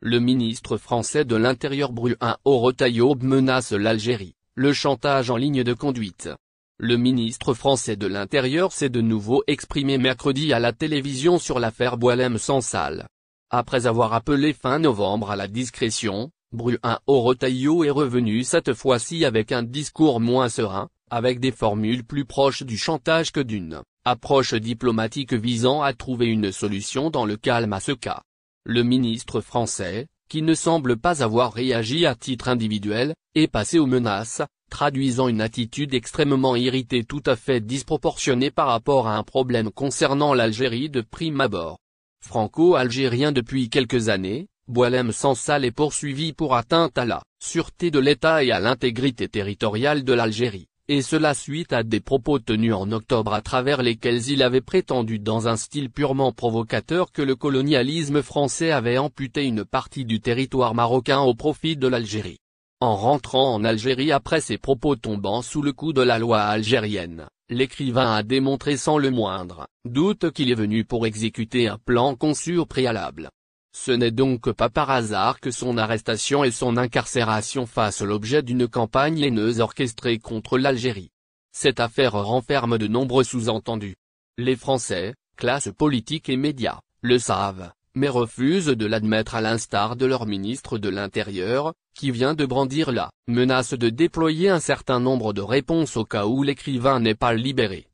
Le ministre français de l'Intérieur Bruno Retailleau menace l'Algérie, le chantage en ligne de conduite. Le ministre français de l'Intérieur s'est de nouveau exprimé mercredi à la télévision sur l'affaire Boualem Sansal. Après avoir appelé fin novembre à la discrétion, Bruno Retailleau est revenu cette fois-ci avec un discours moins serein, avec des formules plus proches du chantage que d'une approche diplomatique visant à trouver une solution dans le calme à ce cas. Le ministre français, qui ne semble pas avoir réagi à titre individuel, est passé aux menaces, traduisant une attitude extrêmement irritée tout à fait disproportionnée par rapport à un problème concernant l'Algérie de prime abord. Franco-algérien depuis quelques années, Boualem Sansal est poursuivi pour atteinte à la sûreté de l'État et à l'intégrité territoriale de l'Algérie, et cela suite à des propos tenus en octobre à travers lesquels il avait prétendu dans un style purement provocateur que le colonialisme français avait amputé une partie du territoire marocain au profit de l'Algérie. En rentrant en Algérie après ces propos tombant sous le coup de la loi algérienne, l'écrivain a démontré sans le moindre doute qu'il est venu pour exécuter un plan conçu au préalable. Ce n'est donc pas par hasard que son arrestation et son incarcération fassent l'objet d'une campagne haineuse orchestrée contre l'Algérie. Cette affaire renferme de nombreux sous-entendus. Les Français, classe politique et médias, le savent, mais refusent de l'admettre à l'instar de leur ministre de l'Intérieur, qui vient de brandir la menace de déployer un certain nombre de réponses au cas où l'écrivain n'est pas libéré.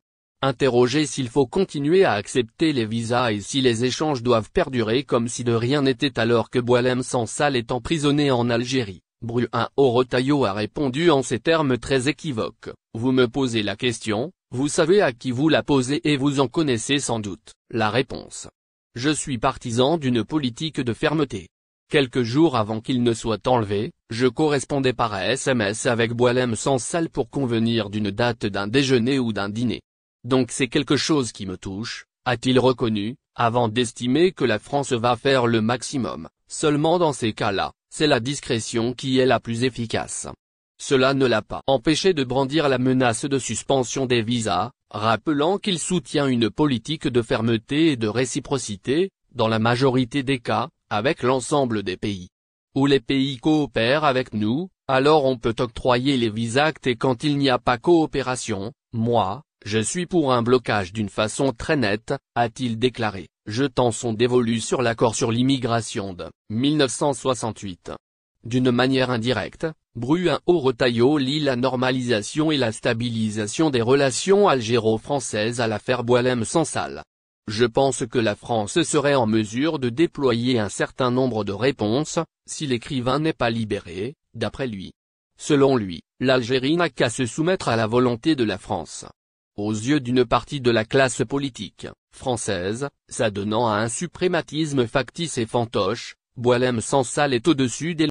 Interrogé s'il faut continuer à accepter les visas et si les échanges doivent perdurer comme si de rien n'était alors que Boualem Sansal est emprisonné en Algérie, Bruno Retailleau a répondu en ces termes très équivoques: « Vous me posez la question, vous savez à qui vous la posez et vous en connaissez sans doute la réponse. Je suis partisan d'une politique de fermeté. Quelques jours avant qu'il ne soit enlevé, je correspondais par SMS avec Boualem Sansal pour convenir d'une date d'un déjeuner ou d'un dîner. Donc c'est quelque chose qui me touche, a-t-il reconnu, avant d'estimer que la France va faire le maximum. Seulement dans ces cas-là, c'est la discrétion qui est la plus efficace. » Cela ne l'a pas empêché de brandir la menace de suspension des visas, rappelant qu'il soutient une politique de fermeté et de réciprocité, dans la majorité des cas, avec l'ensemble des pays. Où les pays coopèrent avec nous, alors on peut octroyer les visas et quand il n'y a pas coopération, moi, je suis pour un blocage d'une façon très nette, a-t-il déclaré, jetant son dévolu sur l'accord sur l'immigration de 1968. D'une manière indirecte, Bruno Retailleau lie la normalisation et la stabilisation des relations algéro-françaises à l'affaire Boualem Sansal. Je pense que la France serait en mesure de déployer un certain nombre de réponses, si l'écrivain n'est pas libéré, d'après lui. Selon lui, l'Algérie n'a qu'à se soumettre à la volonté de la France. Aux yeux d'une partie de la classe politique française, s'adonnant à un suprématisme factice et fantoche, Boualem Sansal est au-dessus des